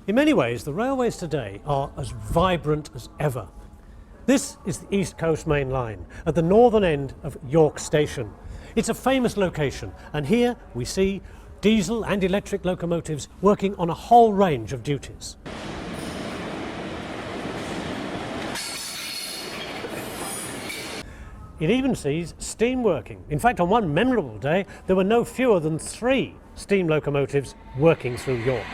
In many ways, the railways today are as vibrant as ever. This is the East Coast Main Line at the northern end of York Station. It's a famous location, and here we see diesel and electric locomotives working on a whole range of duties. It even sees steam working. In fact, on one memorable day, there were no fewer than 3 steam locomotives working through York.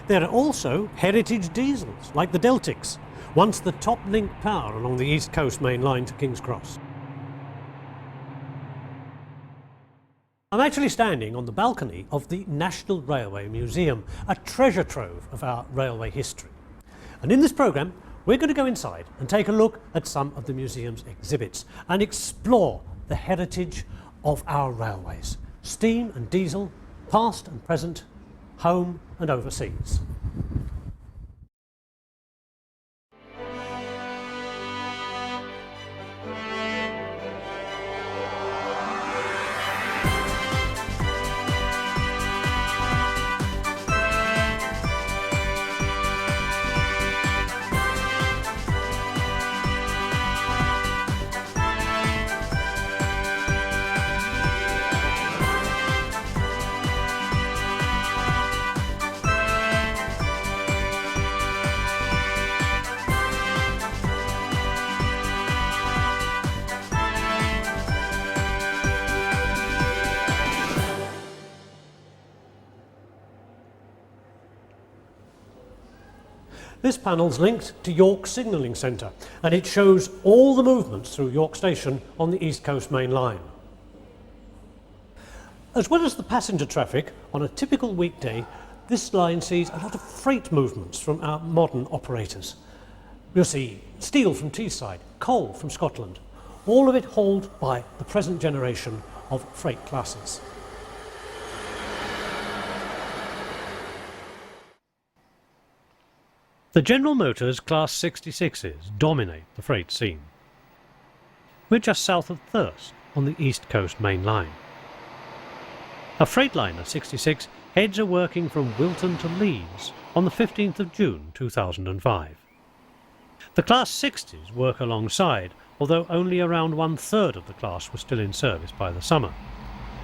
There are also heritage diesels, like the Deltics, once the top link power along the East Coast Main Line to King's Cross. I'm actually standing on the balcony of the National Railway Museum, a treasure trove of our railway history. And in this programme, we're going to go inside and take a look at some of the museum's exhibits and explore the heritage of our railways, steam and diesel, past and present, home and overseas. This panel's linked to York Signalling Centre, and it shows all the movements through York Station on the East Coast Main Line. As well as the passenger traffic, on a typical weekday, this line sees a lot of freight movements from our modern operators. You'll see steel from Teesside, coal from Scotland, all of it hauled by the present generation of freight classes. The General Motors Class 66s dominate the freight scene. We're just south of Thirst on the East Coast Main Line. A Freightliner 66 heads are working from Wilton to Leeds on the 15th of June 2005. The Class 60s work alongside, although only around 1/3 of the class were still in service by the summer.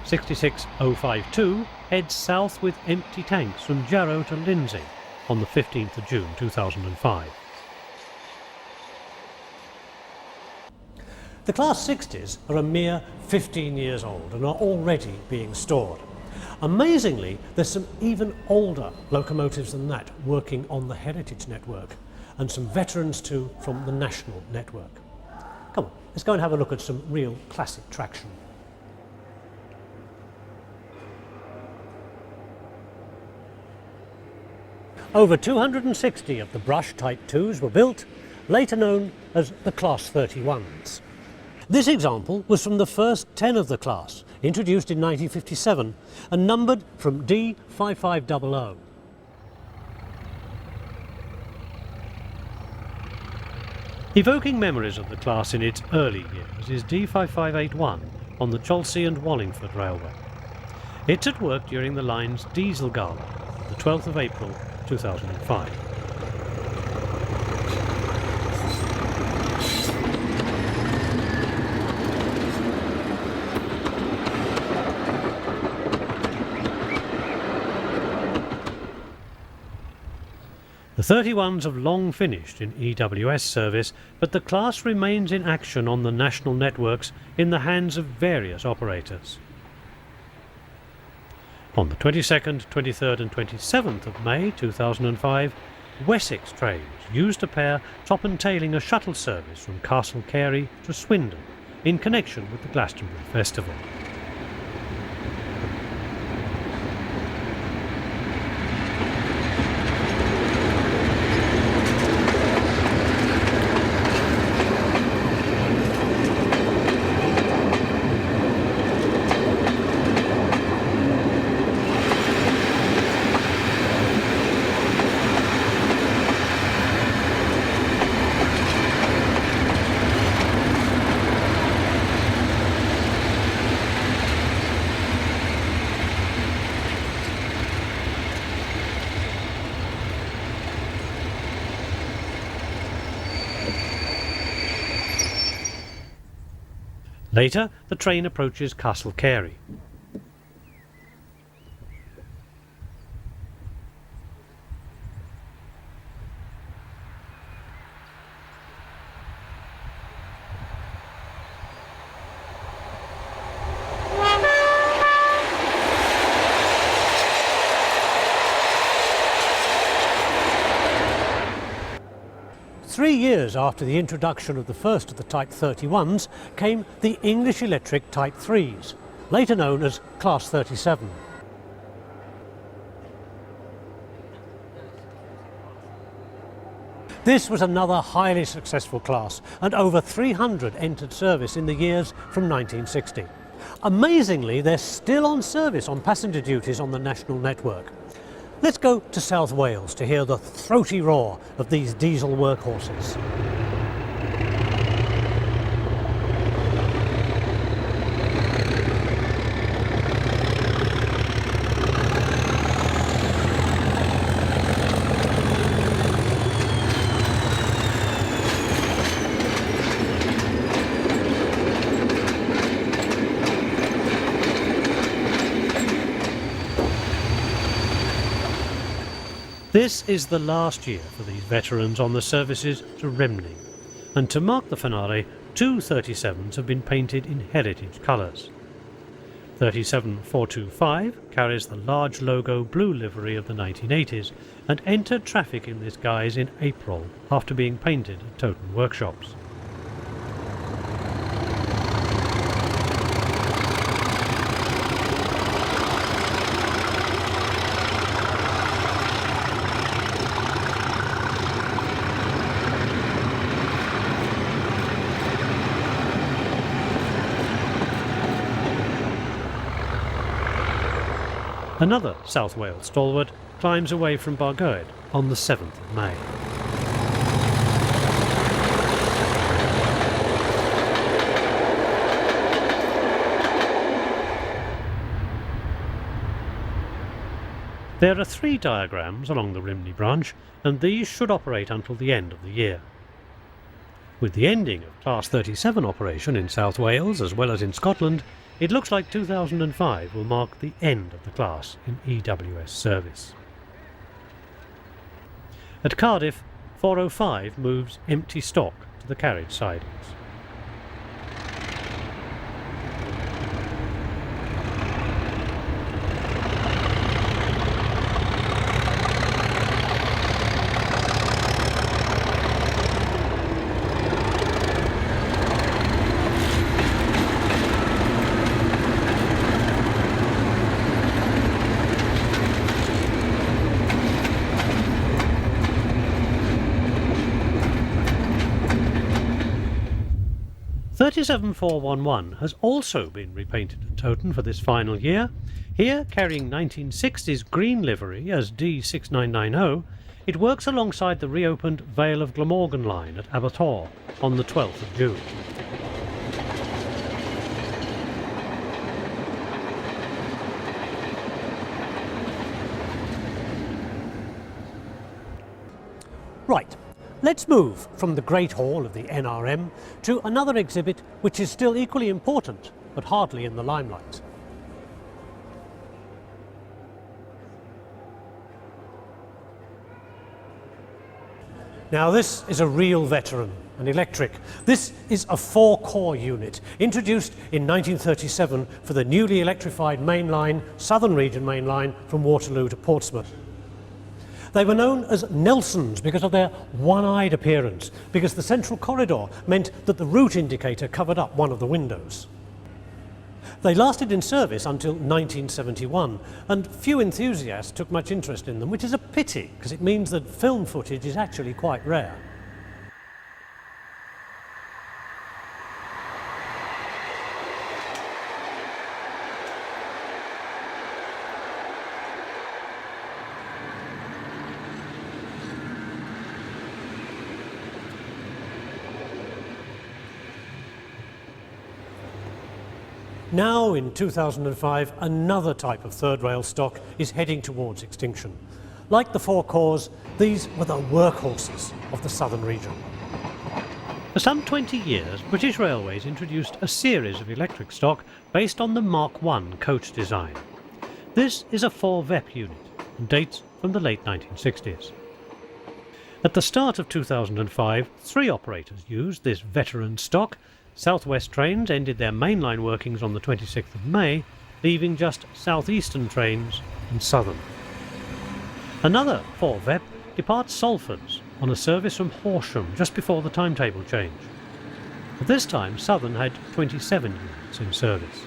66052 heads south with empty tanks from Jarrow to Lindsay on the 15th of June 2005. The Class 60s are a mere 15 years old and are already being stored. Amazingly, there's some even older locomotives than that working on the Heritage Network, and some veterans too from the National Network. Come on, let's go and have a look at some real classic traction. Over 260 of the Brush Type 2s were built, later known as the Class 31s. This example was from the first 10 of the class, introduced in 1957 and numbered from D5500. Evoking memories of the class in its early years is D5581 on the Chelsea and Wallingford Railway. It's at work during the line's Diesel Gala, the 12th of April 2005. The 31s have long finished in EWS service, but the class remains in action on the national networks in the hands of various operators. On the 22nd, 23rd and 27th of May 2005, Wessex trains used a pair top and tailing a shuttle service from Castle Carey to Swindon in connection with the Glastonbury Festival. Later, the train approaches Castle Carey. Three years after the introduction of the first of the Type 31s came the English Electric Type 3s, later known as Class 37. This was another highly successful class, and over 300 entered service in the years from 1960. Amazingly, they're still on service on passenger duties on the national network. Let's go to South Wales to hear the throaty roar of these diesel workhorses. This is the last year for these veterans on the services to Remney, and to mark the finale, two 37s have been painted in heritage colours. 37425 carries the large logo blue livery of the 1980s and entered traffic in this guise in April after being painted at Toten workshops. Another South Wales stalwart climbs away from Bargoed on the 7th of May. There are 3 diagrams along the Rhymney branch, and these should operate until the end of the year. With the ending of Class 37 operation in South Wales as well as in Scotland, it looks like 2005 will mark the end of the class in EWS service. At Cardiff, 405 moves empty stock to the carriage sidings. (37411) has also been repainted at Toten for this final year. Here, carrying 1960s green livery as D6990, it works alongside the reopened Vale of Glamorgan line at Aberthaw on the 12th of June. Right, let's move from the Great Hall of the NRM to another exhibit which is still equally important, but hardly in the limelight. Now this is a real veteran, an electric. This is a 4-core unit, introduced in 1937 for the newly electrified main line, Southern Region main line from Waterloo to Portsmouth. They were known as Nelsons because of their one-eyed appearance, because the central corridor meant that the route indicator covered up one of the windows. They lasted in service until 1971, and few enthusiasts took much interest in them, which is a pity, because it means that film footage is actually quite rare. Now, in 2005, another type of third rail stock is heading towards extinction. Like the 4 cores, these were the workhorses of the Southern Region. For some 20 years, British Railways introduced a series of electric stock based on the Mark I coach design. This is a 4-VEP unit and dates from the late 1960s. At the start of 2005, 3 operators used this veteran stock. South West Trains ended their mainline workings on the 26th of May, leaving just South Eastern Trains and Southern. Another 4-VEP departs Salfords on a service from Horsham just before the timetable change. At this time, Southern had 27 units in service.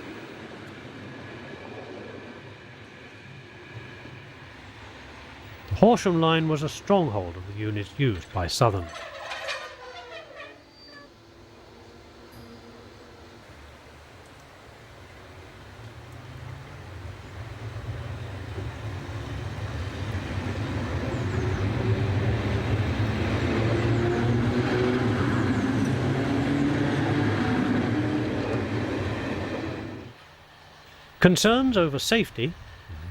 The Horsham line was a stronghold of the units used by Southern. Concerns over safety,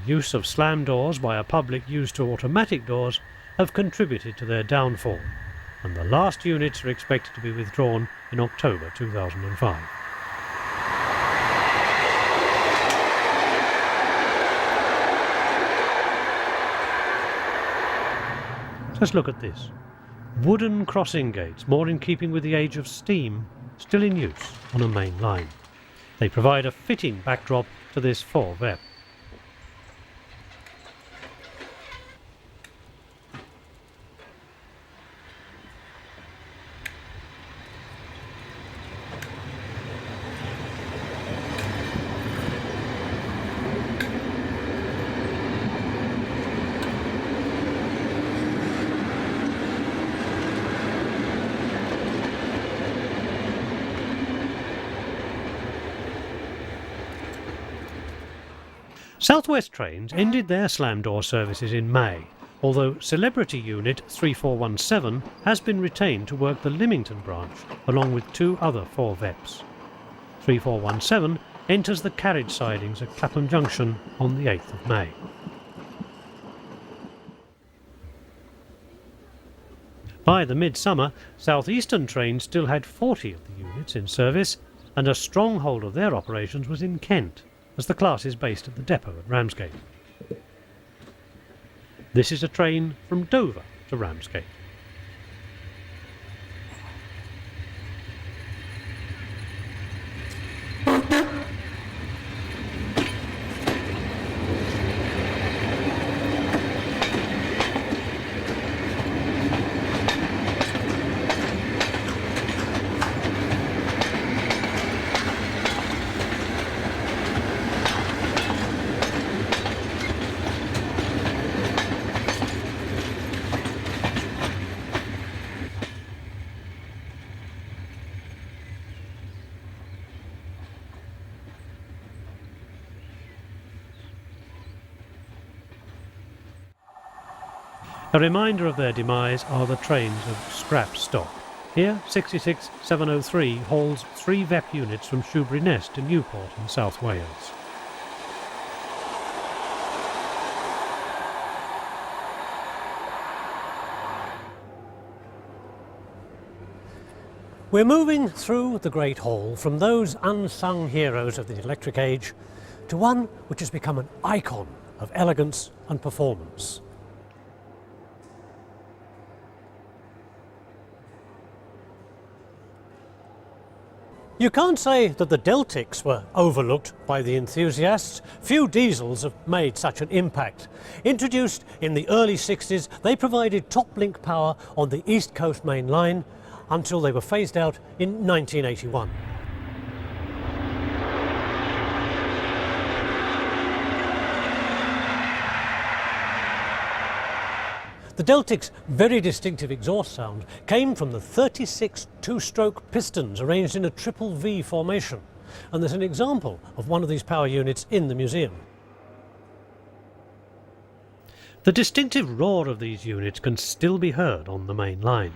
use of slam doors by a public used to automatic doors, have contributed to their downfall, and the last units are expected to be withdrawn in October 2005. Just look at this. Wooden crossing gates, more in keeping with the age of steam, still in use on a main line. They provide a fitting backdrop to this 4-VEP. South West Trains ended their slam door services in May, although Celebrity Unit 3417 has been retained to work the Lymington branch along with 2 other 4-VEPs. 3417 enters the carriage sidings at Clapham Junction on the 8th of May. By the midsummer, South Eastern Trains still had 40 of the units in service, and a stronghold of their operations was in Kent, as the class is based at the depot at Ramsgate. This is a train from Dover to Ramsgate. A reminder of their demise are the trains of scrap stock. Here, 66703 hauls 3 VEP units from Shoebury Nest to Newport in South Wales. We're moving through the Great Hall from those unsung heroes of the electric age to one which has become an icon of elegance and performance. You can't say that the Deltics were overlooked by the enthusiasts. Few diesels have made such an impact. Introduced in the early 60s, they provided top link power on the East Coast Main Line until they were phased out in 1981. The Deltic's very distinctive exhaust sound came from the 36 two-stroke pistons arranged in a triple V formation, and there's an example of one of these power units in the museum. The distinctive roar of these units can still be heard on the main line.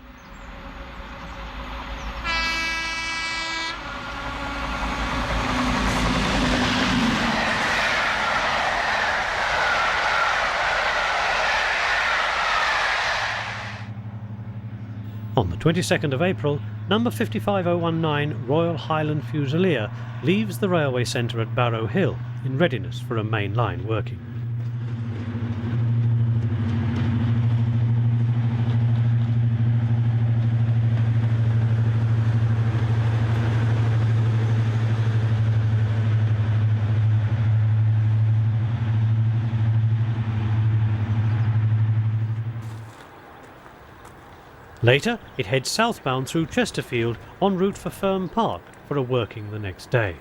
On the 22nd of April, number 55019 Royal Highland Fusilier leaves the railway centre at Barrow Hill in readiness for a main line working. Later, it heads southbound through Chesterfield en route for Firm Park for a working the next day.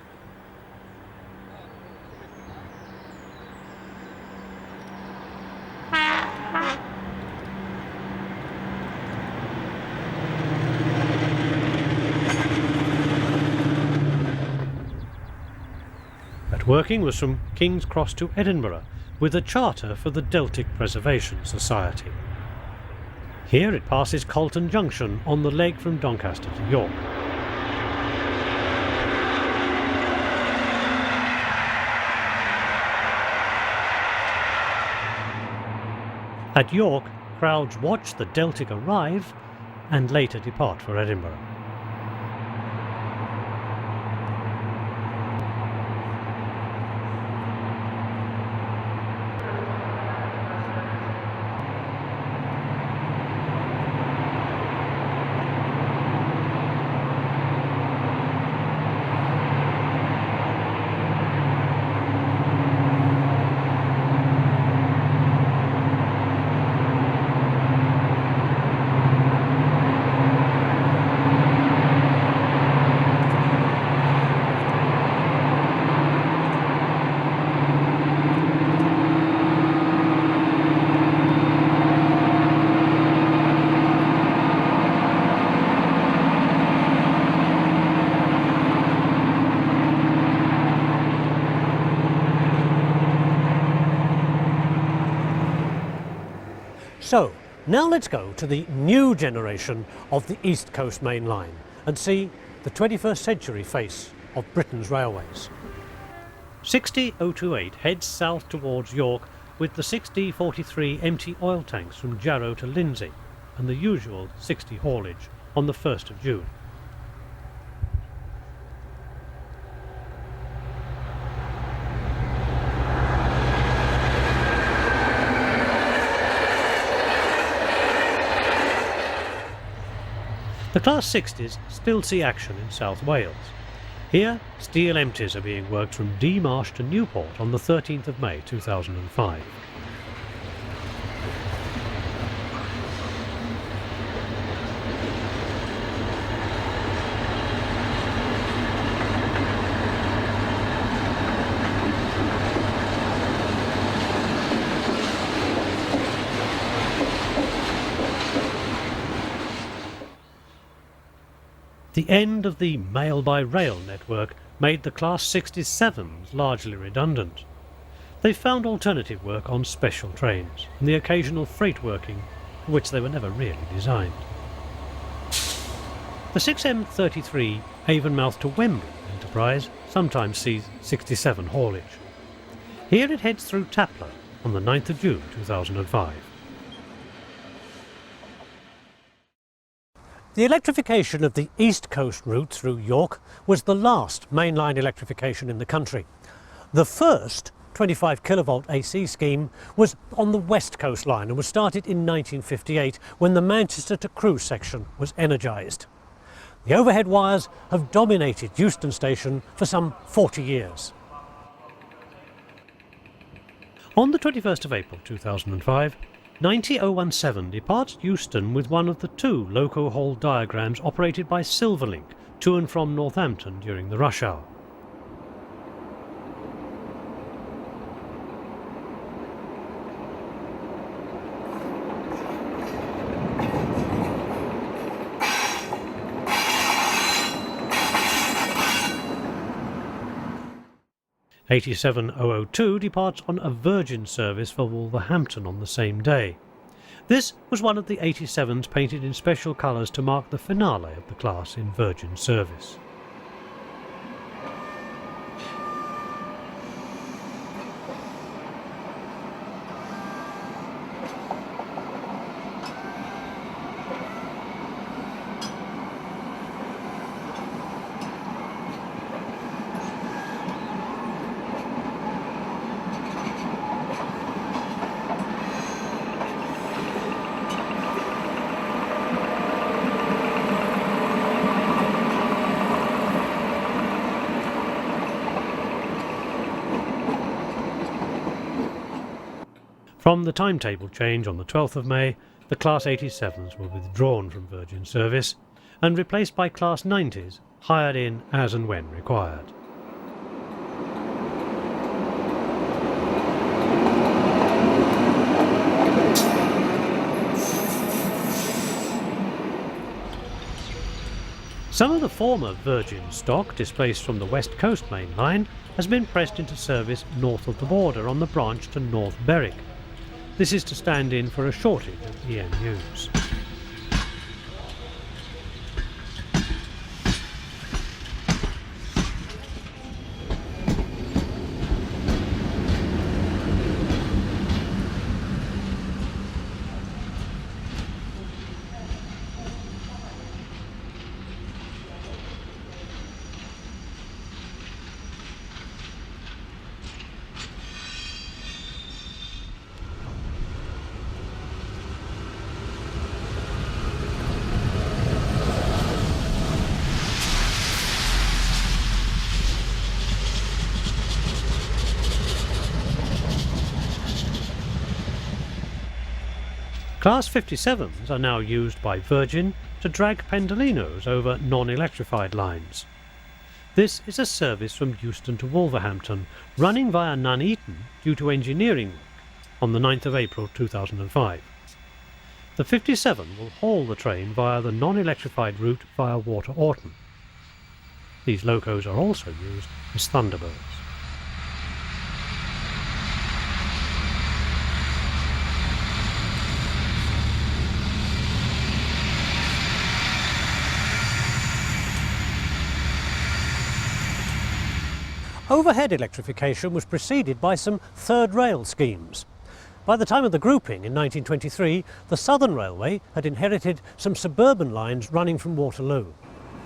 That working was from King's Cross to Edinburgh, with a charter for the Deltic Preservation Society. Here it passes Colton Junction on the leg from Doncaster to York. At York, crowds watch the Deltic arrive and later depart for Edinburgh. So, now let's go to the new generation of the East Coast Main Line and see the 21st century face of Britain's railways. 60028 heads south towards York with the 6D43 empty oil tanks from Jarrow to Lindsay and the usual 60 haulage on the 1st of June. The Class 60s still see action in South Wales. Here, steel empties are being worked from Dee Marsh to Newport on the 13th of May 2005. The end of the mail-by-rail network made the Class 67s largely redundant. They found alternative work on special trains and the occasional freight working for which they were never really designed. The 6M33 Avonmouth to Wembley enterprise sometimes sees 67 haulage. Here it heads through Taplow on the 9th of June 2005. The electrification of the East Coast route through York was the last mainline electrification in the country. The first 25 kilovolt AC scheme was on the West Coast line and was started in 1958 when the Manchester to Crewe section was energised. The overhead wires have dominated Euston Station for some 40 years. On the 21st of April 2005, 90017 departs Euston with one of the two loco haul diagrams operated by Silverlink to and from Northampton during the rush hour. '87002 departs on a Virgin service for Wolverhampton on the same day. This was one of the 87s painted in special colours to mark the finale of the class in Virgin service. From the timetable change on the 12th of May, the Class 87s were withdrawn from Virgin service and replaced by Class 90s, hired in as and when required. Some of the former Virgin stock displaced from the West Coast Main Line has been pressed into service north of the border on the branch to North Berwick. This is to stand in for a shortage of EMUs. Class 57s are now used by Virgin to drag pendolinos over non-electrified lines. This is a service from Euston to Wolverhampton, running via Nuneaton due to engineering work on the 9th of April 2005. The 57 will haul the train via the non-electrified route via Water Orton. These locos are also used as Thunderbirds. Overhead electrification was preceded by some third rail schemes. By the time of the grouping in 1923, the Southern Railway had inherited some suburban lines running from Waterloo.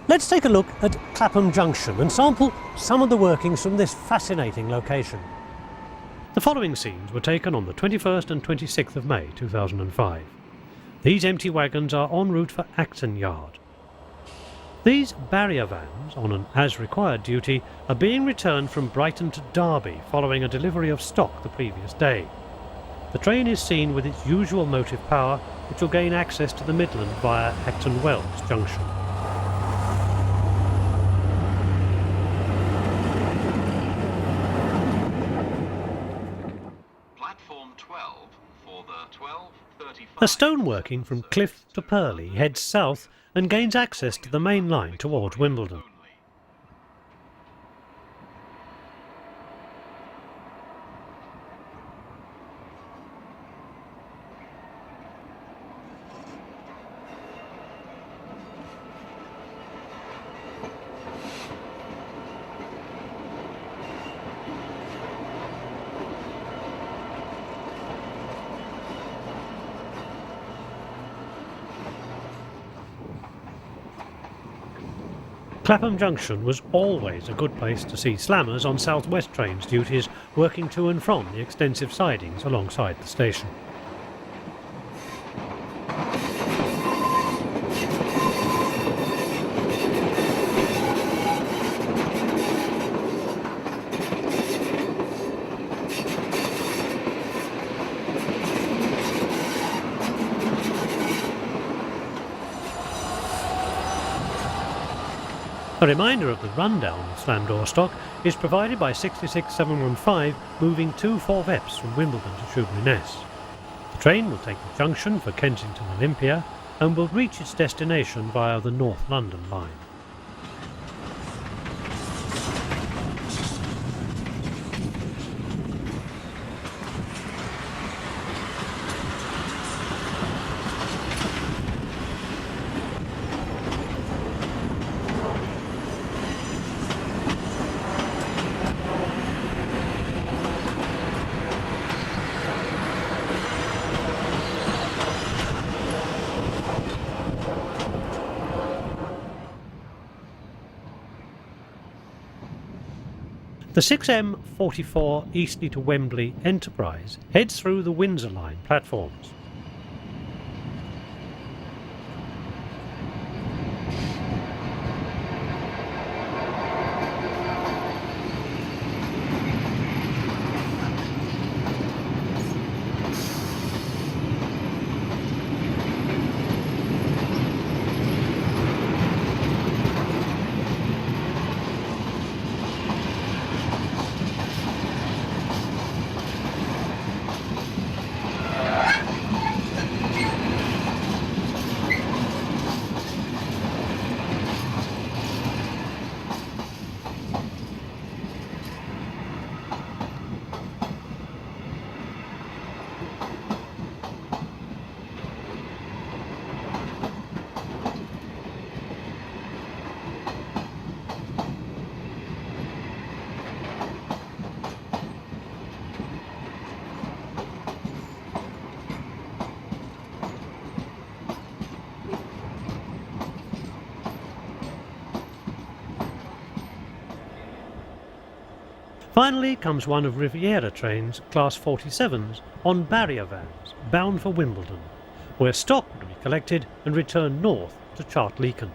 Let's take a look at Clapham Junction and sample some of the workings from this fascinating location. The following scenes were taken on the 21st and 26th of May 2005. These empty wagons are en route for Acton Yard. These barrier vans, on an as-required duty, are being returned from Brighton to Derby following a delivery of stock the previous day. The train is seen with its usual motive power, which will gain access to the Midland via Acton Wells Junction. Platform 12 for the 12:35. A stoneworking from Cliff to Purley heads south and gains access to the main line towards Wimbledon. Clapham Junction was always a good place to see slammers on South West trains duties working to and from the extensive sidings alongside the station. A reminder of the rundown of slam door stock is provided by 66715 moving 2 4-Veps from Wimbledon to Shoebury-Ness. The train will take the junction for Kensington Olympia and will reach its destination via the North London line. The 6M44 Eastleigh to Wembley Enterprise heads through the Windsor Line platforms. Finally comes one of Riviera Trains' Class 47s on barrier vans bound for Wimbledon, where stock would be collected and returned north to Chartleacon.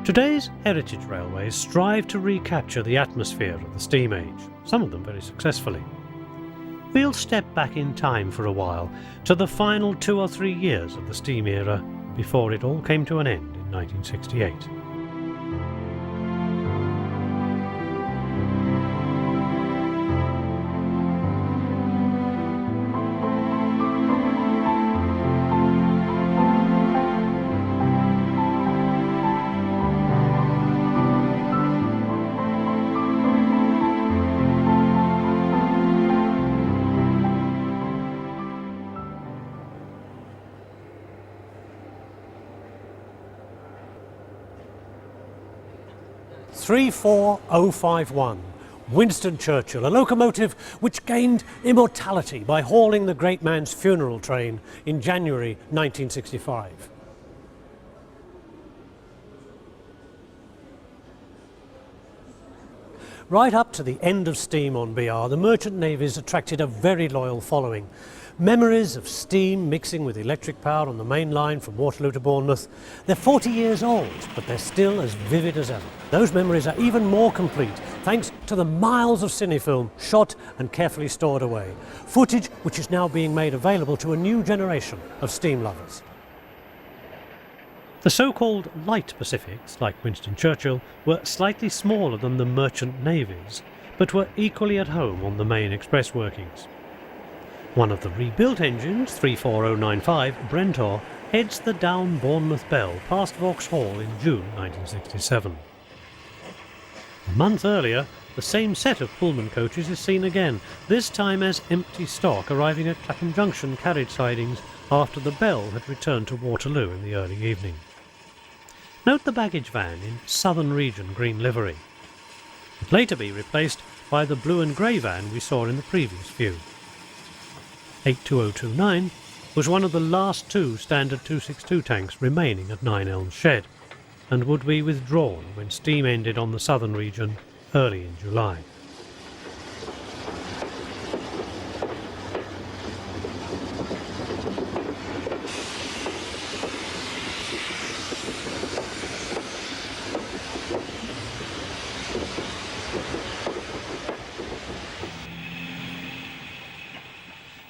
Today's heritage railways strive to recapture the atmosphere of the steam age, some of them very successfully. We'll step back in time for a while to the final 2 or 3 years of the steam era before it all came to an end in 1968. "34051, Winston Churchill, a locomotive which gained immortality by hauling the great man's funeral train in January 1965. Right up to the end of steam on BR, the merchant navies attracted a very loyal following. Memories of steam mixing with electric power on the main line from Waterloo to Bournemouth. They're 40 years old, but they're still as vivid as ever. Those memories are even more complete thanks to the miles of cinefilm shot and carefully stored away. Footage which is now being made available to a new generation of steam lovers. The so-called light Pacifics, like Winston Churchill, were slightly smaller than the merchant navies, but were equally at home on the main express workings. One of the rebuilt engines, 34095 Brentor, heads the down Bournemouth Bell past Vauxhall in June 1967. A month earlier, the same set of Pullman coaches is seen again, this time as empty stock arriving at Clapham Junction carriage sidings after the Bell had returned to Waterloo in the early evening. Note the baggage van in Southern Region green livery. It would later be replaced by the blue and grey van we saw in the previous view. 82029 was one of the last 2 standard 262 tanks remaining at Nine Elms Shed, and would be withdrawn when steam ended on the Southern Region early in July.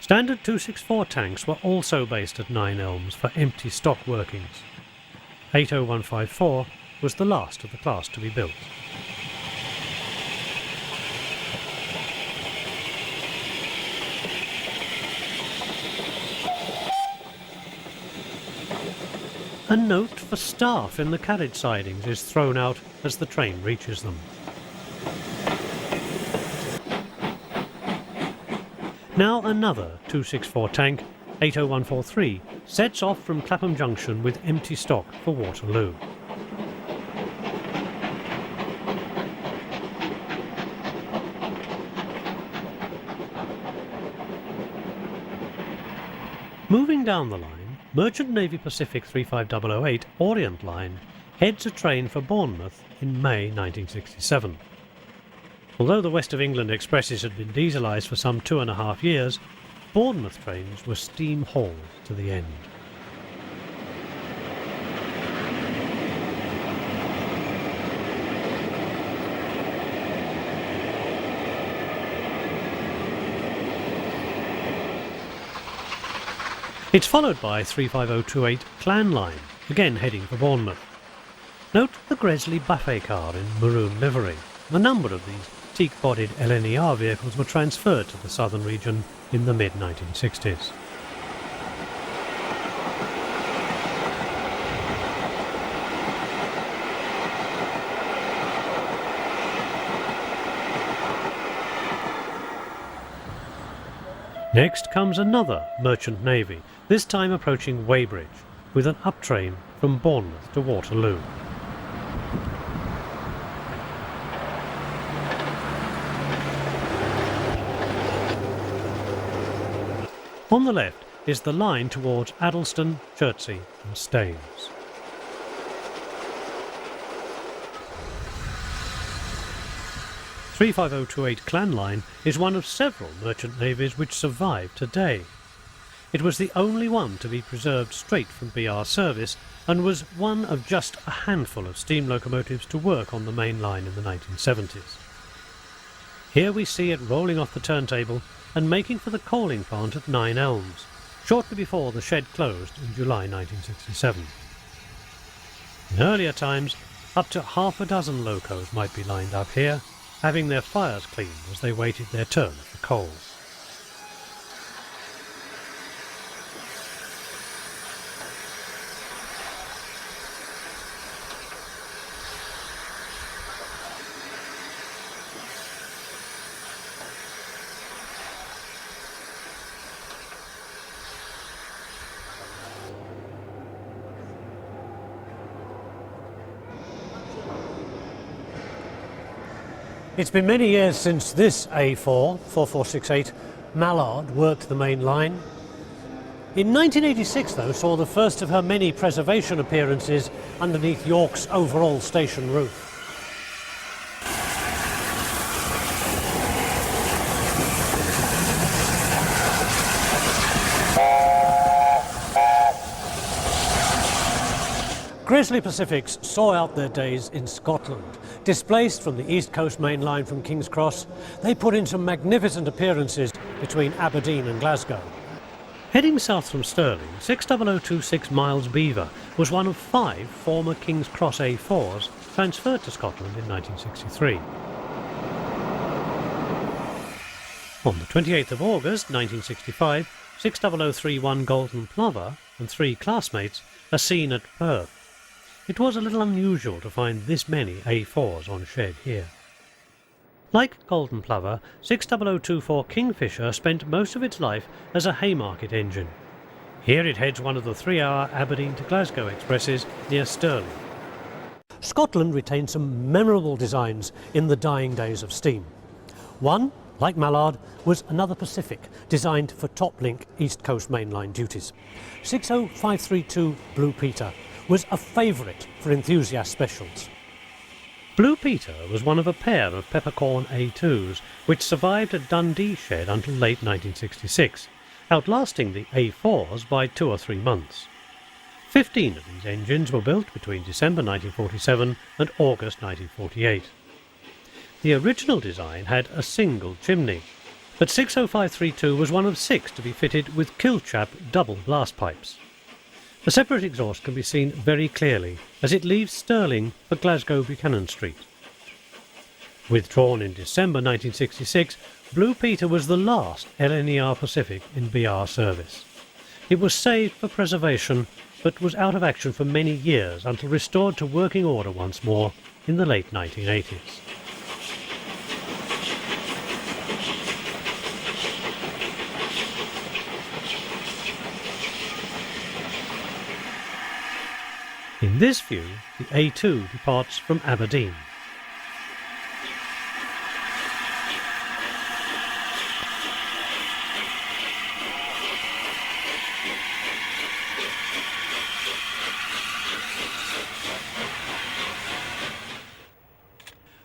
Standard 264 tanks were also based at Nine Elms for empty stock workings. 80154 was the last of the class to be built. A note for staff in the carriage sidings is thrown out as the train reaches them. Now another 264 tank, 80143, sets off from Clapham Junction with empty stock for Waterloo. Moving down the line, Merchant Navy Pacific 35008 Orient Line heads a train for Bournemouth in May 1967. Although the West of England expresses had been dieselised for some 2.5 years, Bournemouth trains were steam hauled to the end. It's followed by 35028 Clan Line, again heading for Bournemouth. Note the Gresley buffet car in maroon livery. A number of these teak-bodied LNER vehicles were transferred to the southern region in the mid-1960s. Next comes another Merchant Navy, this time approaching Weybridge, with an up train from Bournemouth to Waterloo. On the left is the line towards Addleston, Chertsey and Staines. "35028 Clan Line is one of several merchant navies which survive today. It was the only one to be preserved straight from BR service and was one of just a handful of steam locomotives to work on the main line in the 1970s. Here we see it rolling off the turntable and making for the coaling plant at Nine Elms, shortly before the shed closed in July 1967. In earlier times, up to half a dozen locos might be lined up here, having their fires cleaned as they waited their turn for coal. It's been many years since this A4, 4468, Mallard worked the main line. In 1986, though, saw the first of her many preservation appearances underneath York's overall station roof. Gresley Pacifics saw out their days in Scotland. Displaced from the East Coast main line from King's Cross, they put in some magnificent appearances between Aberdeen and Glasgow. Heading south from Stirling, 60026 Miles Beaver was one of 5 former King's Cross A4s transferred to Scotland in 1963. On the 28th of August 1965, 60031 Golden Plover and 3 classmates are seen at Perth. It was a little unusual to find this many A4s on shed here. Like Golden Plover, 60024 Kingfisher spent most of its life as a Haymarket engine. Here it heads one of the 3-hour Aberdeen to Glasgow expresses near Stirling. Scotland retained some memorable designs in the dying days of steam. One, like Mallard, was another Pacific, designed for top-link East Coast mainline duties. 60532 Blue Peter was a favourite for enthusiast specials. Blue Peter was one of a pair of peppercorn A2s which survived at Dundee shed until late 1966, outlasting the A4s by 2 or 3 months. 15 of these engines were built between December 1947 and August 1948. The original design had a single chimney, but 60532 was one of 6 to be fitted with Kilchap double blast pipes. The separate exhaust can be seen very clearly as it leaves Stirling for Glasgow Buchanan Street. Withdrawn in December 1966, Blue Peter was the last LNER Pacific in BR service. It was saved for preservation, but was out of action for many years until restored to working order once more in the late 1980s. In this view, the A2 departs from Aberdeen.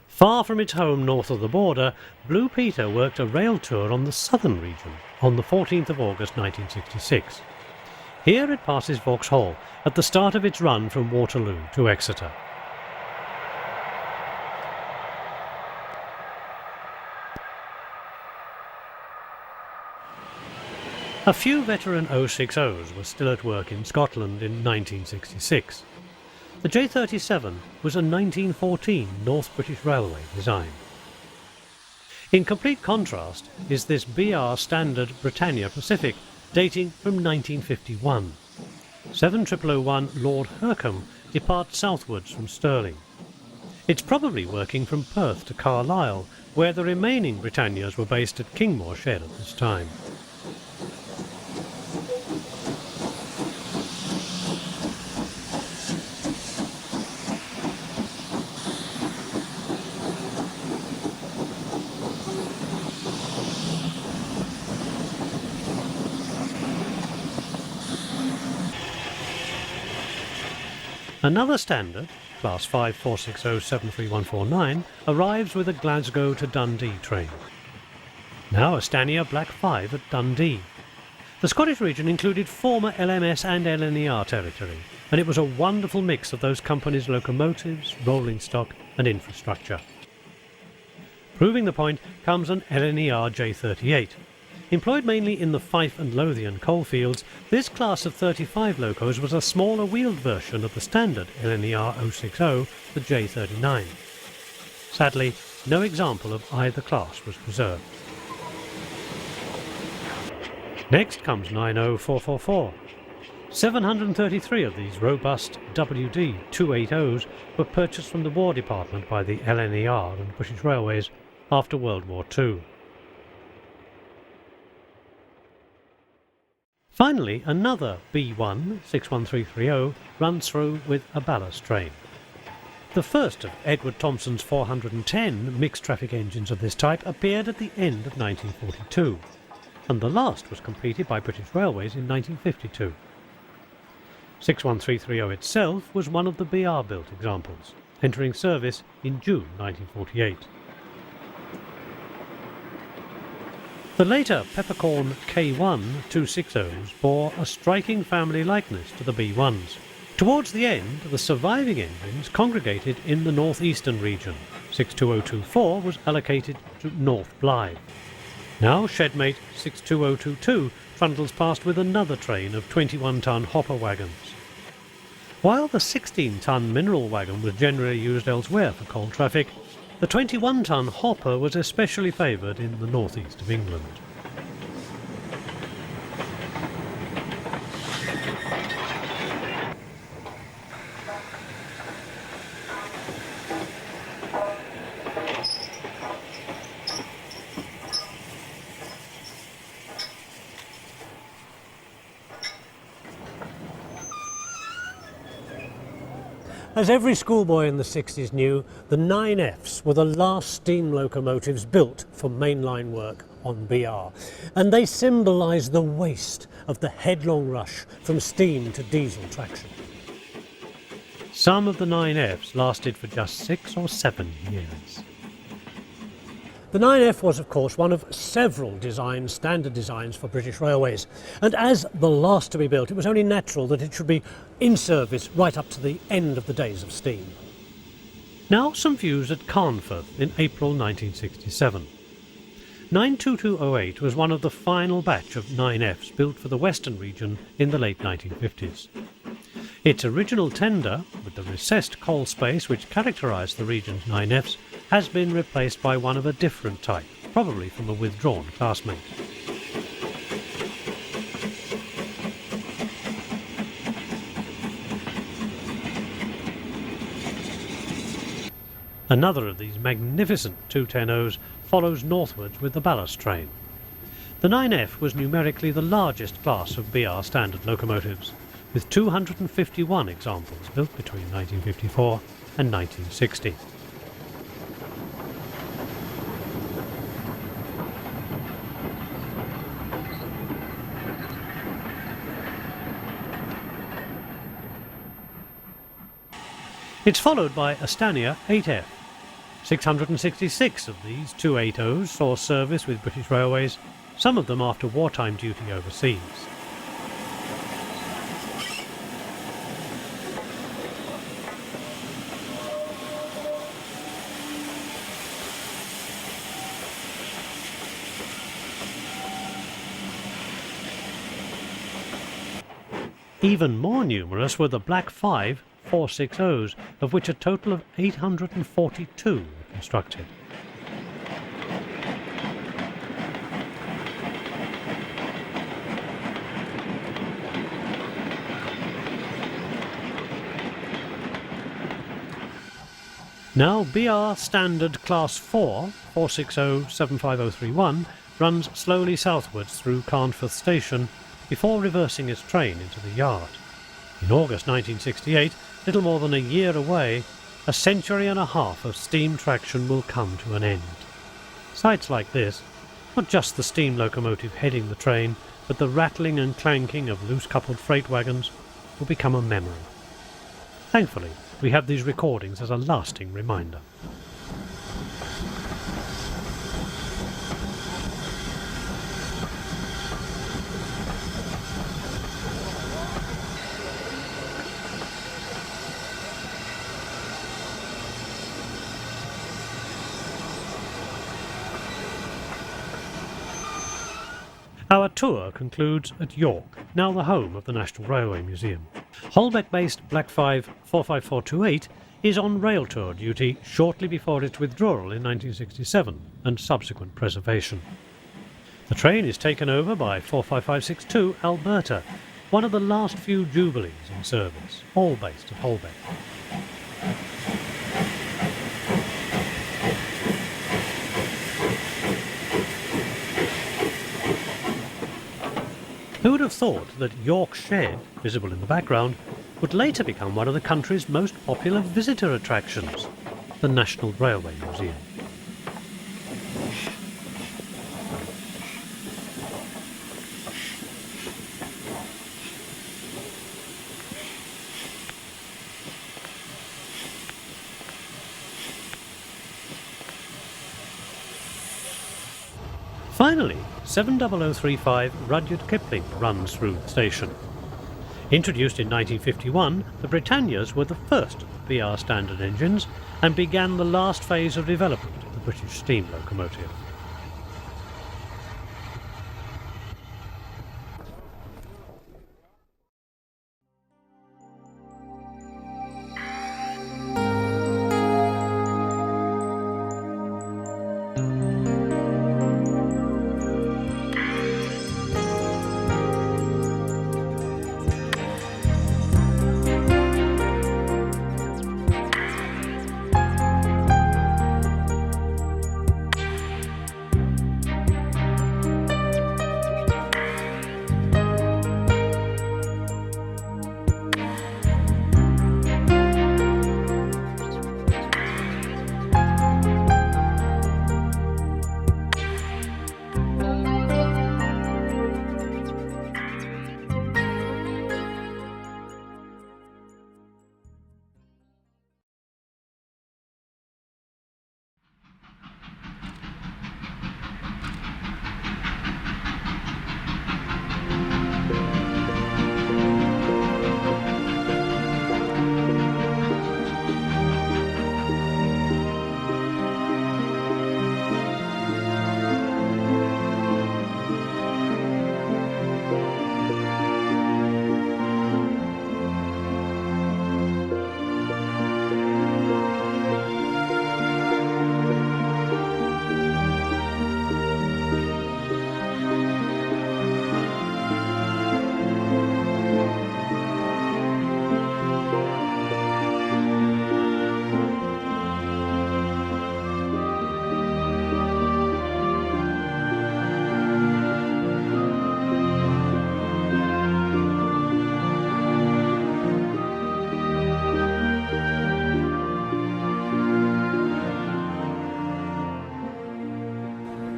Far from its home north of the border, Blue Peter worked a rail tour on the southern region on the 14th of August 1966. Here it passes Vauxhall at the start of its run from Waterloo to Exeter. A few veteran 060s were still at work in Scotland in 1966. The J37 was a 1914 North British Railway design. In complete contrast is this BR Standard Britannia Pacific, dating from 1951. 7001 Lord Hercombe departs southwards from Stirling. It's probably working from Perth to Carlisle, where the remaining Britannias were based at Kingmore Shed at this time. Another standard, Class 5460-73149, arrives with a Glasgow to Dundee train. Now a Stania Black 5 at Dundee. The Scottish region included former LMS and LNER territory, and it was a wonderful mix of those companies' locomotives, rolling stock and infrastructure. Proving the point comes an LNER J38. Employed mainly in the Fife and Lothian coalfields, this class of 35 locos was a smaller wheeled version of the standard LNER 060, the J39. Sadly, no example of either class was preserved. Next comes 90444. 733 of these robust WD 280s were purchased from the War Department by the LNER and British Railways after World War II. Finally, another B1 61330 runs through with a ballast train. The first of Edward Thompson's 410 mixed-traffic engines of this type appeared at the end of 1942, and the last was completed by British Railways in 1952. 61330 itself was one of the BR-built examples, entering service in June 1948. The later Peppercorn K1 260s bore a striking family likeness to the B1s. Towards the end, the surviving engines congregated in the northeastern region. 62024 was allocated to North Blythe. Now Shedmate 62022 trundles past with another train of 21-ton hopper wagons. While the 16-ton mineral wagon was generally used elsewhere for coal traffic, the 21-ton hopper was especially favoured in the northeast of England. As every schoolboy in the 60s knew, the 9Fs were the last steam locomotives built for mainline work on BR, and they symbolised the waste of the headlong rush from steam to diesel traction. Some of the 9Fs lasted for just 6 or 7 years. The 9F was, of course, one of several standard designs for British Railways, and as the last to be built, it was only natural that it should be in service right up to the end of the days of steam. Now some views at Carnforth in April 1967. 92208 was one of the final batch of 9Fs built for the Western region in the late 1950s. Its original tender, with the recessed coal space which characterised the region's 9Fs, has been replaced by one of a different type, probably from a withdrawn classmate. Another of these magnificent 210s follows northwards with the ballast train. The 9F was numerically the largest class of BR standard locomotives, with 251 examples built between 1954 and 1960. It's followed by Astania 8F. 666 of these 280s saw service with British Railways, some of them after wartime duty overseas. Even more numerous were the Black 5 460s, of which a total of 842 were constructed. Now BR Standard Class 4 460-75031 runs slowly southwards through Carnforth Station before reversing its train into the yard. In August 1968, little more than a year away, a century and a half of steam traction will come to an end. Sights like this, not just the steam locomotive heading the train, but the rattling and clanking of loose-coupled freight wagons, will become a memory. Thankfully, we have these recordings as a lasting reminder. Our tour concludes at York, now the home of the National Railway Museum. Holbeck-based Black 5 45428 is on rail tour duty shortly before its withdrawal in 1967 and subsequent preservation. The train is taken over by 45562 Alberta, one of the last few Jubilees in service, all based at Holbeck. Who would have thought that York Shed, visible in the background, would later become one of the country's most popular visitor attractions, the National Railway Museum. Finally, 70035 Rudyard Kipling runs through the station. Introduced in 1951, the Britannias were the first of the BR Standard engines and began the last phase of development of the British steam locomotive.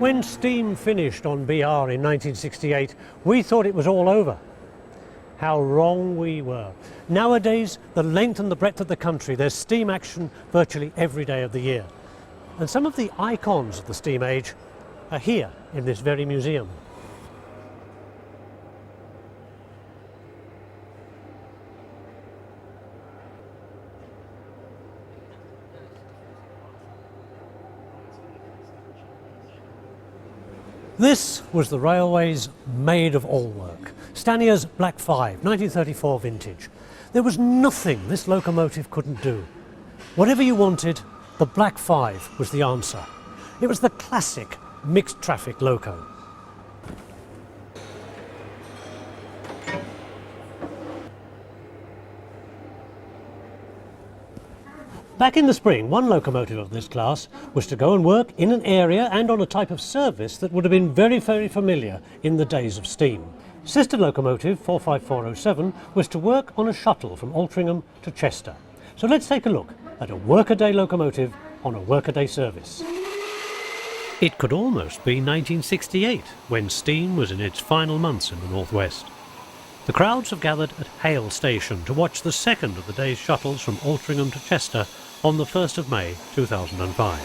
when steam finished on BR in 1968, we thought it was all over. How wrong we were. Nowadays, the length and the breadth of the country, there's steam action virtually every day of the year. And some of the icons of the steam age are here in this very museum. This was the railway's maid of all work, Stanier's Black 5, 1934 vintage. There was nothing this locomotive couldn't do. Whatever you wanted, the Black 5 was the answer. It was the classic mixed traffic loco. Back in the spring, one locomotive of this class was to go and work in an area and on a type of service that would have been very, very familiar in the days of steam. Sister locomotive 45407 was to work on a shuttle from Altrincham to Chester. So let's take a look at a workaday locomotive on a workaday service. It could almost be 1968, when steam was in its final months in the northwest. The crowds have gathered at Hale Station to watch the second of the day's shuttles from Altrincham to Chester on the 1st of May 2005.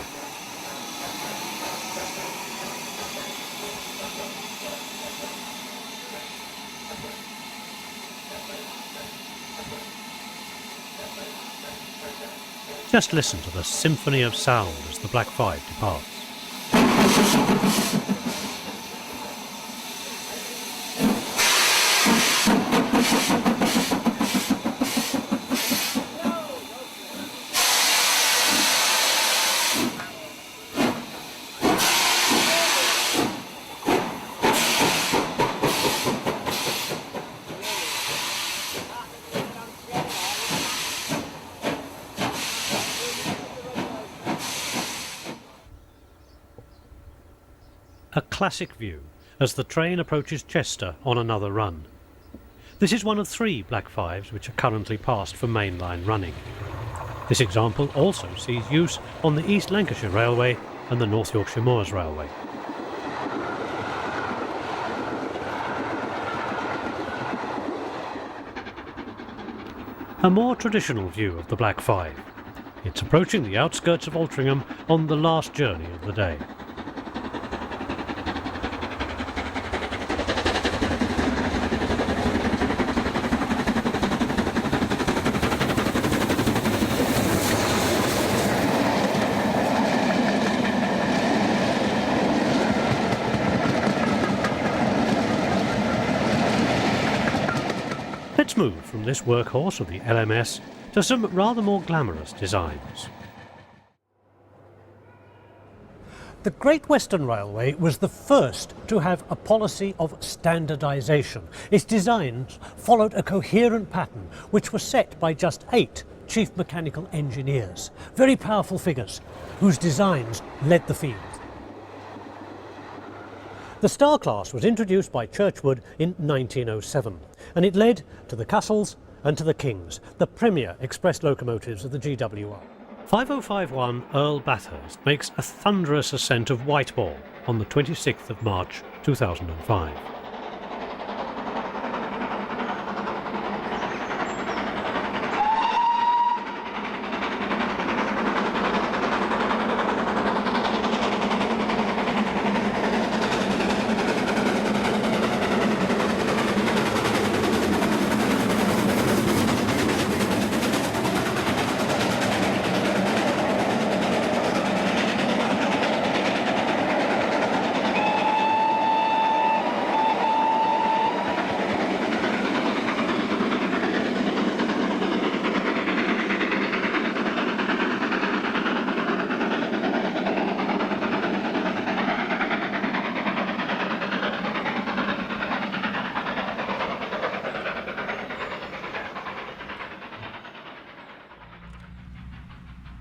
Just listen to the symphony of sound as the Black 5 departs. A classic view as the train approaches Chester on another run. This is one of 3 Black 5s which are currently passed for mainline running. This example also sees use on the East Lancashire Railway and the North Yorkshire Moors Railway. A more traditional view of the Black 5. It's approaching the outskirts of Altrincham on the last journey of the day. Let's move from this workhorse of the LMS to some rather more glamorous designs. The Great Western Railway was the first to have a policy of standardisation. Its designs followed a coherent pattern which was set by just 8 chief mechanical engineers, very powerful figures whose designs led the field. The Star class was introduced by Churchward in 1907, and it led to the Castles and to the Kings, the premier express locomotives of the GWR. 5051 Earl Bathurst makes a thunderous ascent of Whitehall on the 26th of March 2005.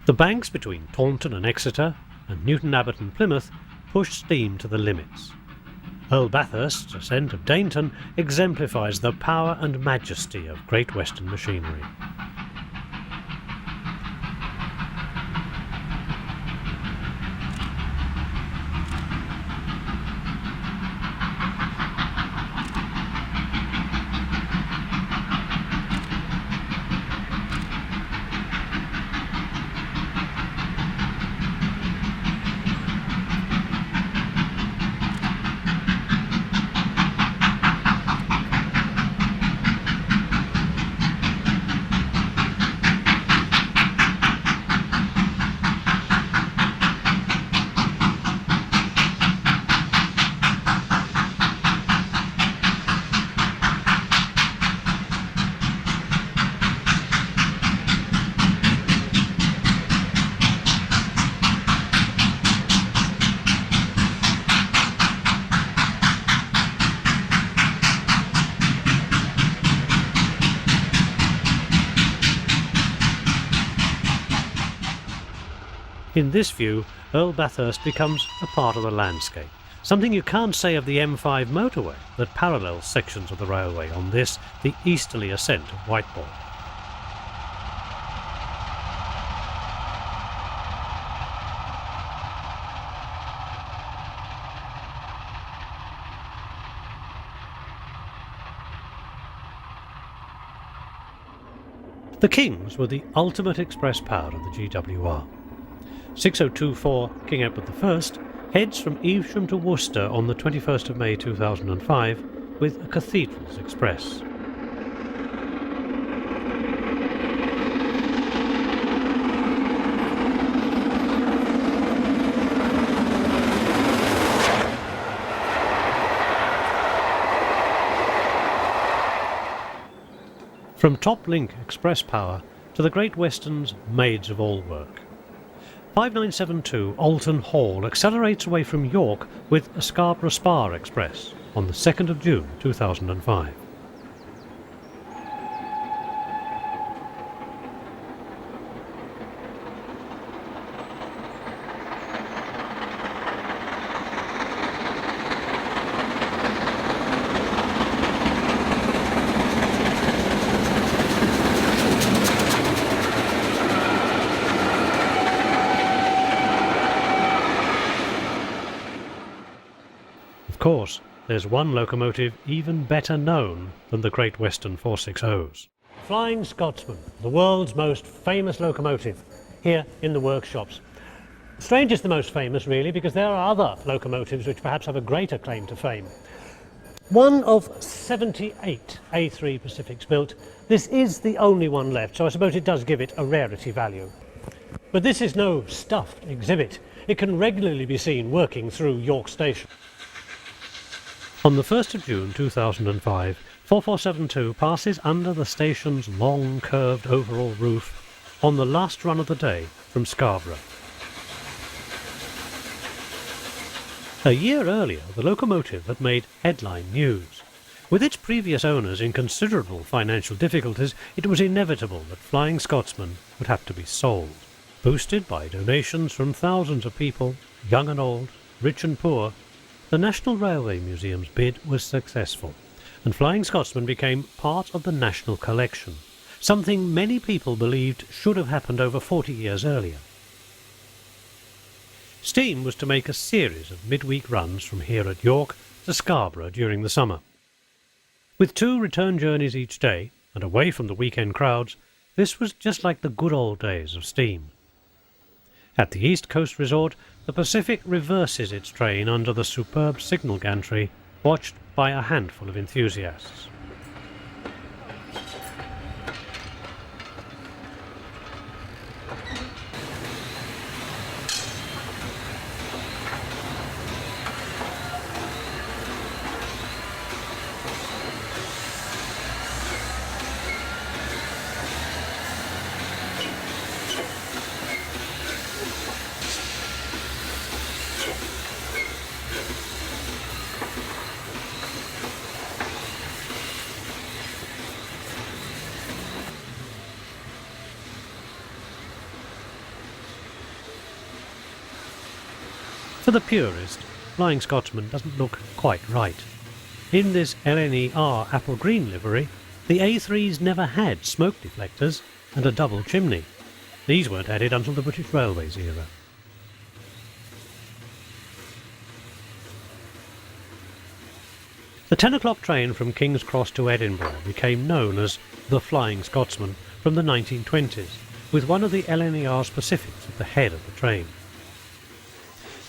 The banks between Taunton and Exeter and Newton Abbot and Plymouth push steam to the limits. Earl Bathurst's ascent of Dainton exemplifies the power and majesty of Great Western machinery. In this view, Earl Bathurst becomes a part of the landscape, something you can't say of the M5 motorway that parallels sections of the railway on this, the easterly ascent of Whiteball. The Kings were the ultimate express power of the GWR. 6024 King Edward I heads from Evesham to Worcester on the 21st of May 2005 with a Cathedrals Express. From Top Link Express Power to the Great Western's Maids of All Work. 5972 Alton Hall accelerates away from York with a Scarborough Spar Express on the 2nd of June 2005. Of course, there's one locomotive even better known than the Great Western 460s. Flying Scotsman, the world's most famous locomotive, here in the workshops. Strange is the most famous, really, because there are other locomotives which perhaps have a greater claim to fame. One of 78 A3 Pacifics built, this is the only one left, so I suppose it does give it a rarity value. But this is no stuffed exhibit. It can regularly be seen working through York Station. On the 1st of June 2005, 4472 passes under the station's long curved overall roof on the last run of the day from Scarborough. A year earlier, the locomotive had made headline news. With its previous owners in considerable financial difficulties, it was inevitable that Flying Scotsman would have to be sold. Boosted by donations from thousands of people, young and old, rich and poor, the National Railway Museum's bid was successful, and Flying Scotsman became part of the national collection, something many people believed should have happened over 40 years earlier. Steam was to make a series of midweek runs from here at York to Scarborough during the summer. With 2 return journeys each day, and away from the weekend crowds, this was just like the good old days of steam. At the East Coast Resort, the Pacific reverses its train under the superb signal gantry, watched by a handful of enthusiasts. For the purist, Flying Scotsman doesn't look quite right. In this LNER apple green livery, the A3s never had smoke deflectors and a double chimney. These weren't added until the British Railways era. The 10 o'clock train from King's Cross to Edinburgh became known as the Flying Scotsman from the 1920s, with one of the LNER's Pacifics at the head of the train.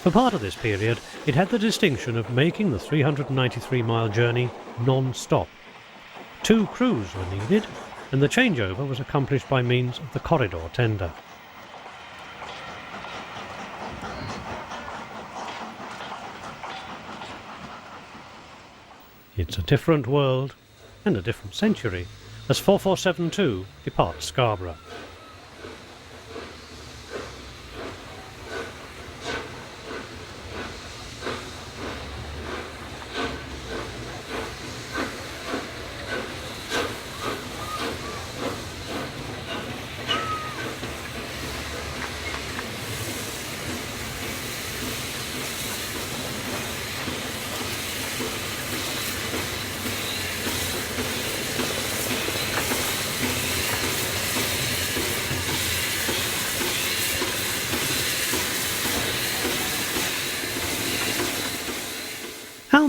For part of this period, it had the distinction of making the 393-mile journey non-stop. 2 crews were needed, and the changeover was accomplished by means of the corridor tender. It's a different world and a different century as 4472 departs Scarborough.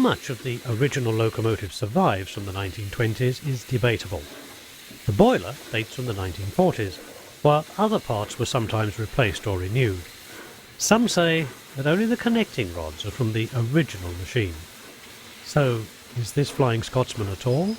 much of the original locomotive survives from the 1920s is debatable. The boiler dates from the 1940s, while other parts were sometimes replaced or renewed. Some say that only the connecting rods are from the original machine. So, is this Flying Scotsman at all?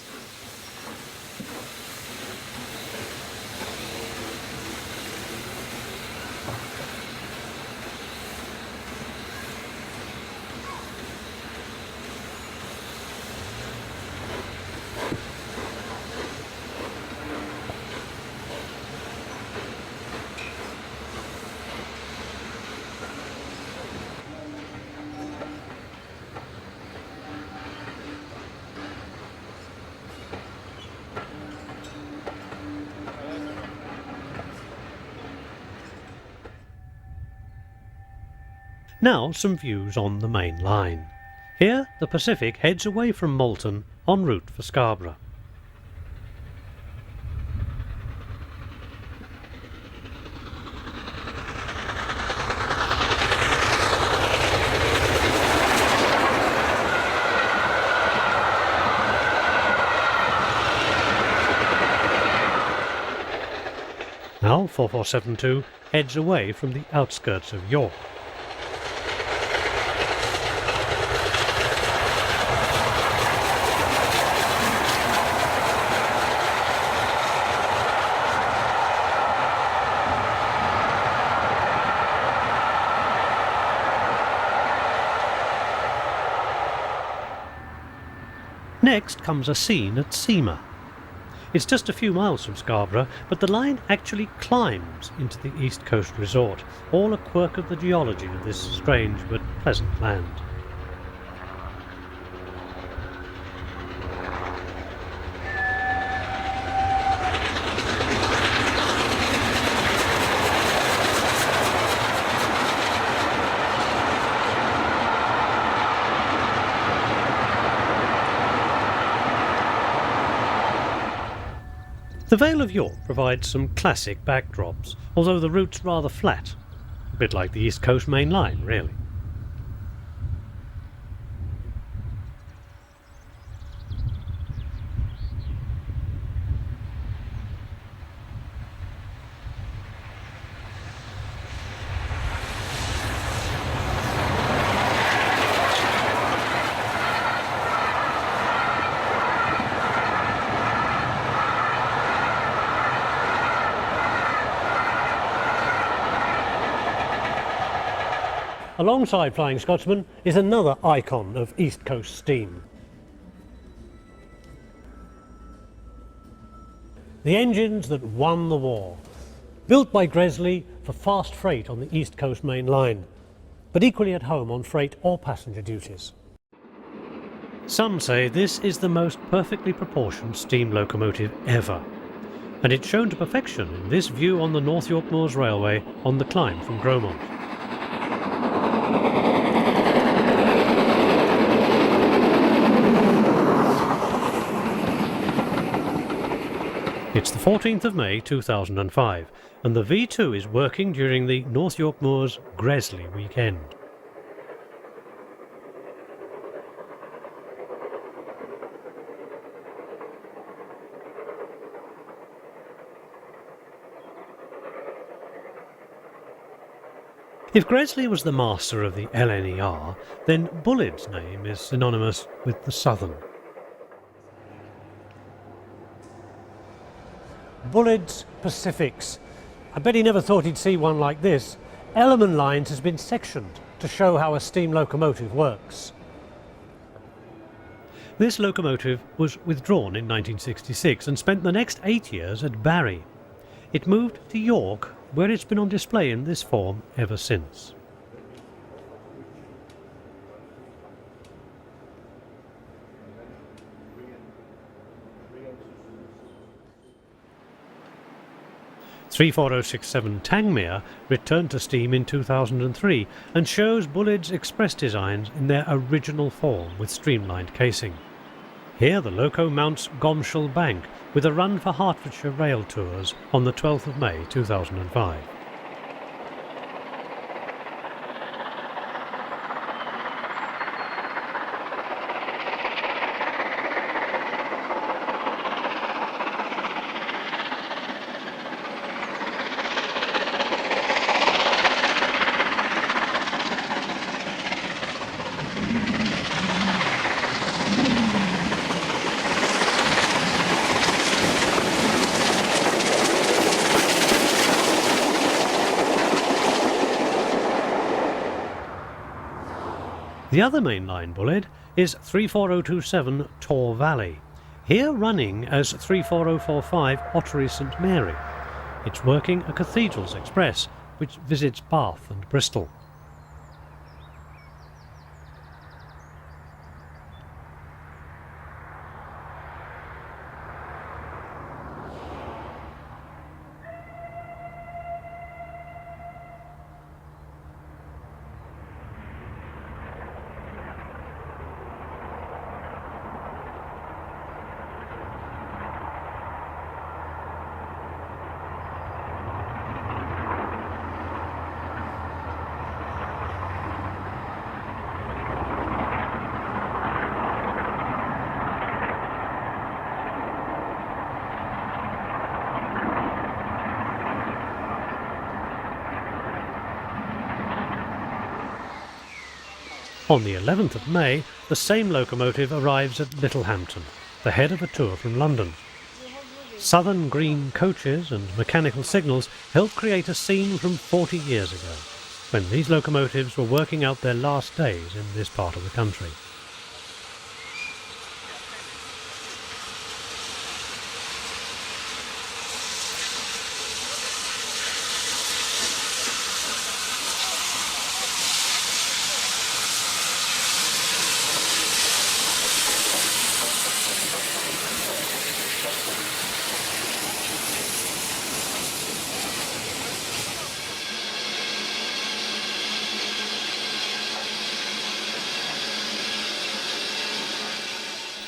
Now some views on the main line. Here the Pacific heads away from Malton en route for Scarborough. Now 4472 heads away from the outskirts of York. Next comes a scene at Seamer. It's just a few miles from Scarborough, but the line actually climbs into the East Coast resort, all a quirk of the geology of this strange but pleasant land. The Vale of York provides some classic backdrops, although the route's rather flat, a bit like the East Coast Main Line, really. Alongside Flying Scotsman is another icon of East Coast steam. The engines that won the war. Built by Gresley for fast freight on the East Coast Main Line, but equally at home on freight or passenger duties. Some say this is the most perfectly proportioned steam locomotive ever, and it's shown to perfection in this view on the North York Moors Railway on the climb from Gromont. It's the 14th of May 2005 and the V2 is working during the North York Moors Gresley weekend. If Gresley was the master of the LNER, then Bulleid's name is synonymous with the Southern. Bulleid's Pacifics. I bet he never thought he'd see one like this. Ellerman Lines has been sectioned to show how a steam locomotive works. This locomotive was withdrawn in 1966 and spent the next 8 years at Barry. It moved to York, where it's been on display in this form ever since. .34067 Tangmere returned to steam in 2003 and shows Bulleid's express designs in their original form with streamlined casing. Here the loco mounts Gomshall Bank with a run for Hertfordshire rail tours on the 12th of May 2005. The other mainline bullet is 34027 Tor Valley, here running as 34045 Ottery St Mary. It's working a Cathedrals Express, which visits Bath and Bristol. On the 11th of May, the same locomotive arrives at Littlehampton, the head of a tour from London. Southern green coaches and mechanical signals helped create a scene from 40 years ago, when these locomotives were working out their last days in this part of the country.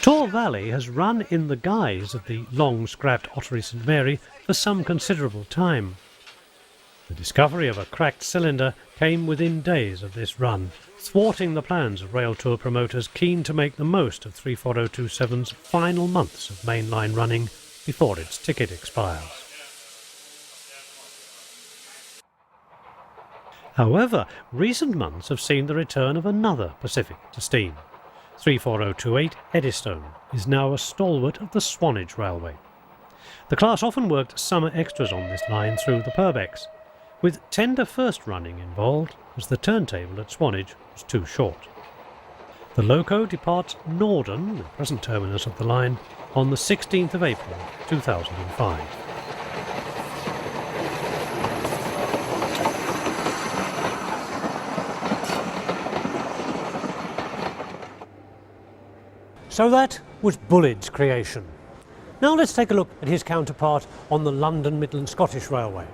Tor Valley has run in the guise of the long-scrapped Ottery St Mary for some considerable time. The discovery of a cracked cylinder came within days of this run, thwarting the plans of rail tour promoters keen to make the most of 34027's final months of mainline running before its ticket expires. However, recent months have seen the return of another Pacific to steam. 34028 Eddystone is now a stalwart of the Swanage Railway. The class often worked summer extras on this line through the Purbex, with tender first running involved as the turntable at Swanage was too short. The loco departs Norden, the present terminus of the line, on the 16th of April 2005. So that was Bulleid's creation. Now let's take a look at his counterpart on the London Midland Scottish Railway.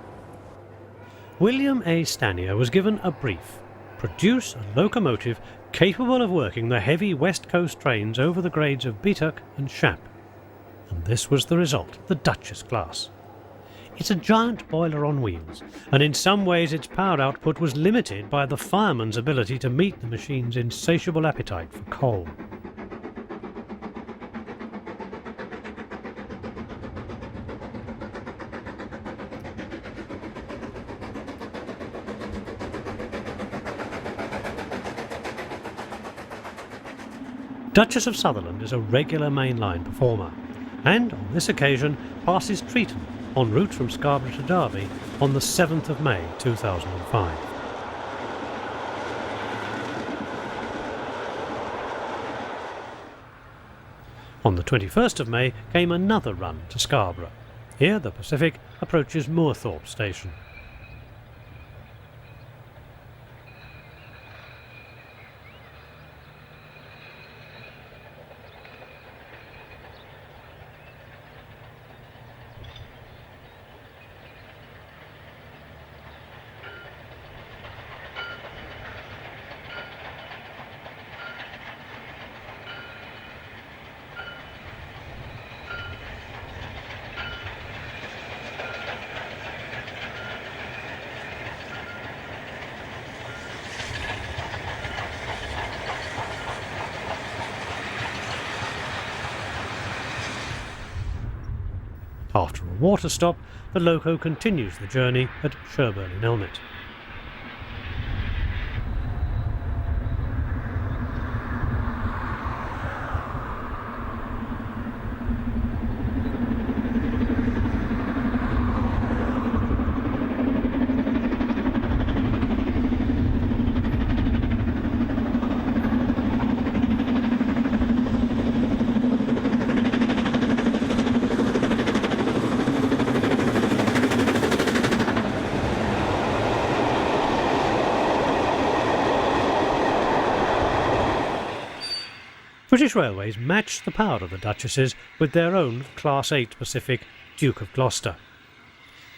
William A. Stanier was given a brief: produce a locomotive capable of working the heavy West Coast trains over the grades of Beatuck and Shap. And this was the result, the Duchess class. It's a giant boiler on wheels, and in some ways its power output was limited by the fireman's ability to meet the machine's insatiable appetite for coal. Duchess of Sutherland is a regular mainline performer, and on this occasion passes Treaton en route from Scarborough to Derby on the 7th of May 2005. On the 21st of May came another run to Scarborough. Here the Pacific approaches Moorthorpe Station. After a water stop, the loco continues the journey at Sherburn-in-Elmet. British Railways matched the power of the Duchesses with their own Class 8 Pacific Duke of Gloucester.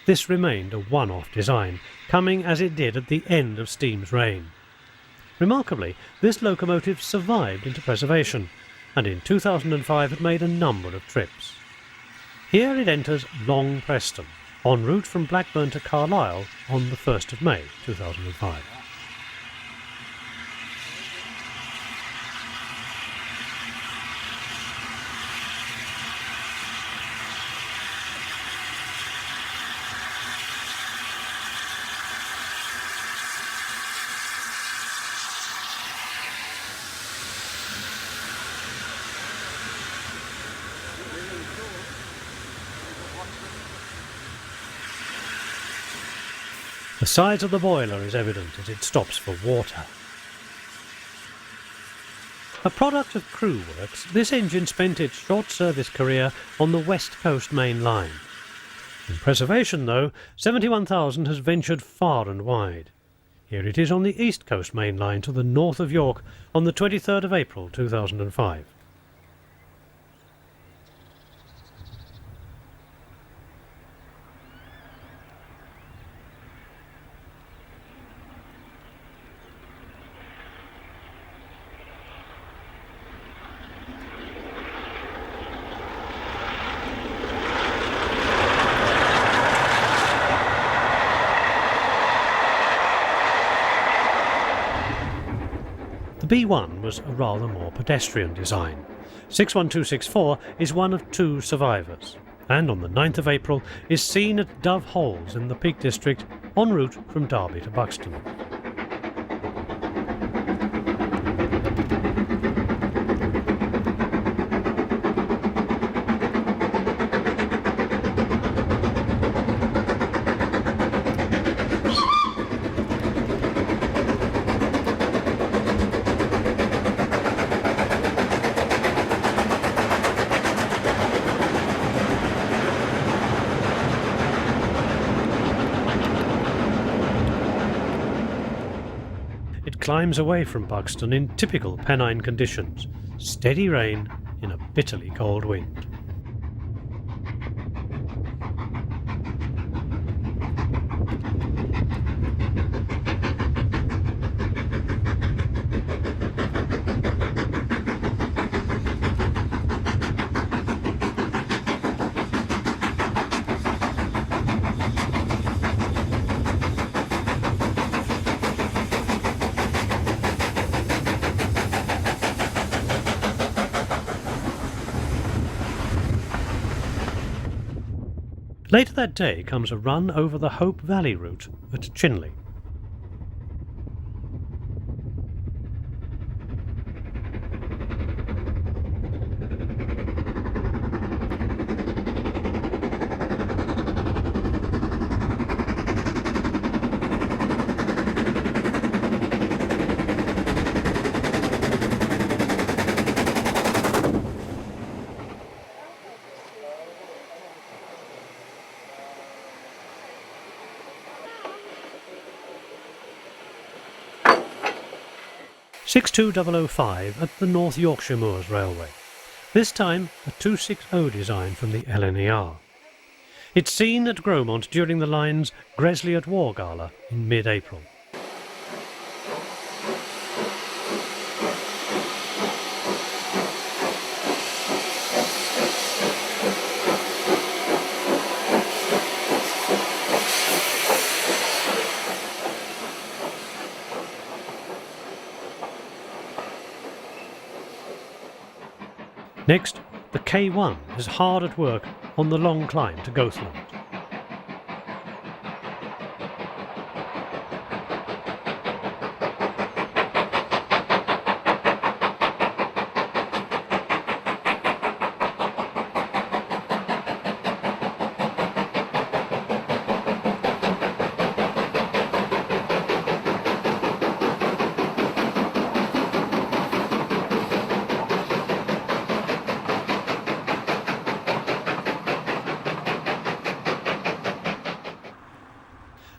This remained a one-off design, coming as it did at the end of steam's reign. Remarkably, this locomotive survived into preservation, and in 2005 had made a number of trips. Here it enters Long Preston, en route from Blackburn to Carlisle on the 1st of May 2005. The size of the boiler is evident as it stops for water. A product of crew works, this engine spent its short service career on the West Coast Main Line. In preservation, though, 71,000 has ventured far and wide. Here it is on the East Coast Main Line to the north of York on the 23rd of April 2005. The B1 was a rather more pedestrian design. 61264 is one of two survivors, and on the 9th of April is seen at Dove Holes in the Peak District en route from Derby to Buxton. Climbs away from Buxton in typical Pennine conditions, steady rain in a bitterly cold wind. Later that day comes a run over the Hope Valley route at Chinley. (62005) at the North Yorkshire Moors Railway, this time a 260 design from the LNER. It's seen at Gromont during the line's Gresley at War Gala in mid-April. Next, the K1 is hard at work on the long climb to Goathland.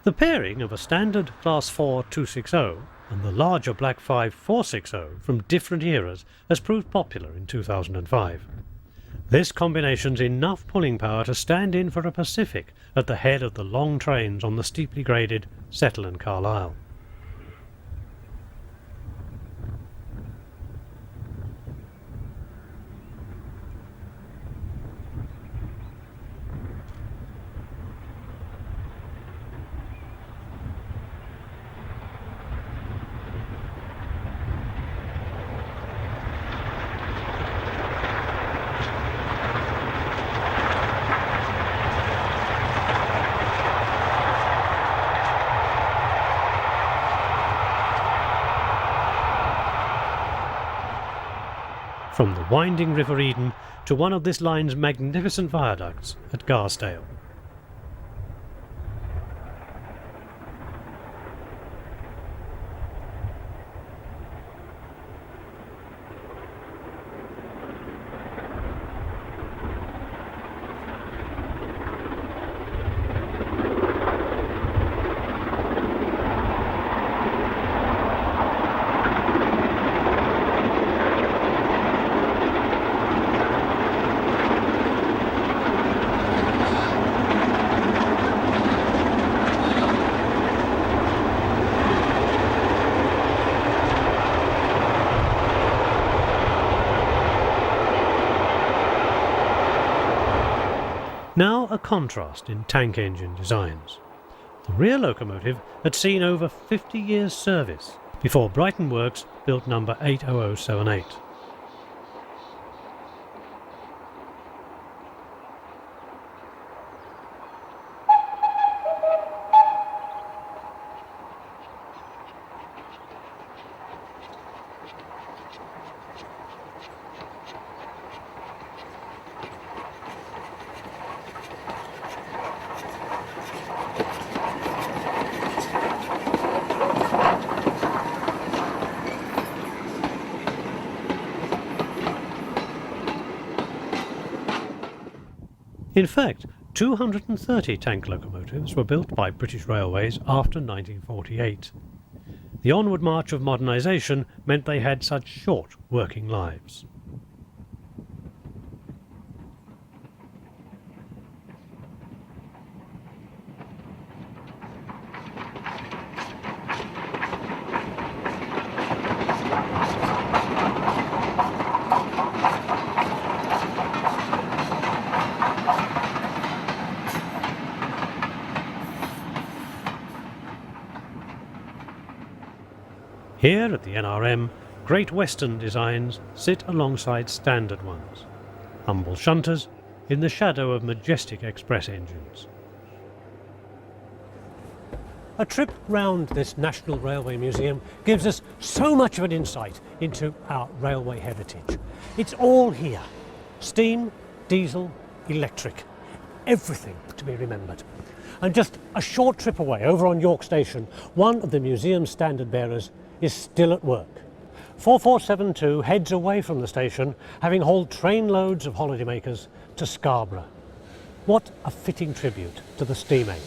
The pairing of a standard Class 4 260 and the larger Black 5460 from different eras has proved popular in 2005. This combination's enough pulling power to stand in for a Pacific at the head of the long trains on the steeply graded Settle and Carlisle. From the winding River Eden to one of this line's magnificent viaducts at Garsdale. Now a contrast in tank engine designs. The rear locomotive had seen over 50 years' service before Brighton Works built number 80078. In fact, 230 tank locomotives were built by British Railways after 1948. The onward march of modernisation meant they had such short working lives. Here at the NRM, Great Western designs sit alongside standard ones, humble shunters in the shadow of majestic express engines. A trip round this National Railway Museum gives us so much of an insight into our railway heritage. It's all here. Steam, diesel, electric. Everything to be remembered. And just a short trip away, over on York Station, one of the museum's standard bearers is still at work. 4472 heads away from the station, having hauled trainloads of holidaymakers to Scarborough. What a fitting tribute to the steam age.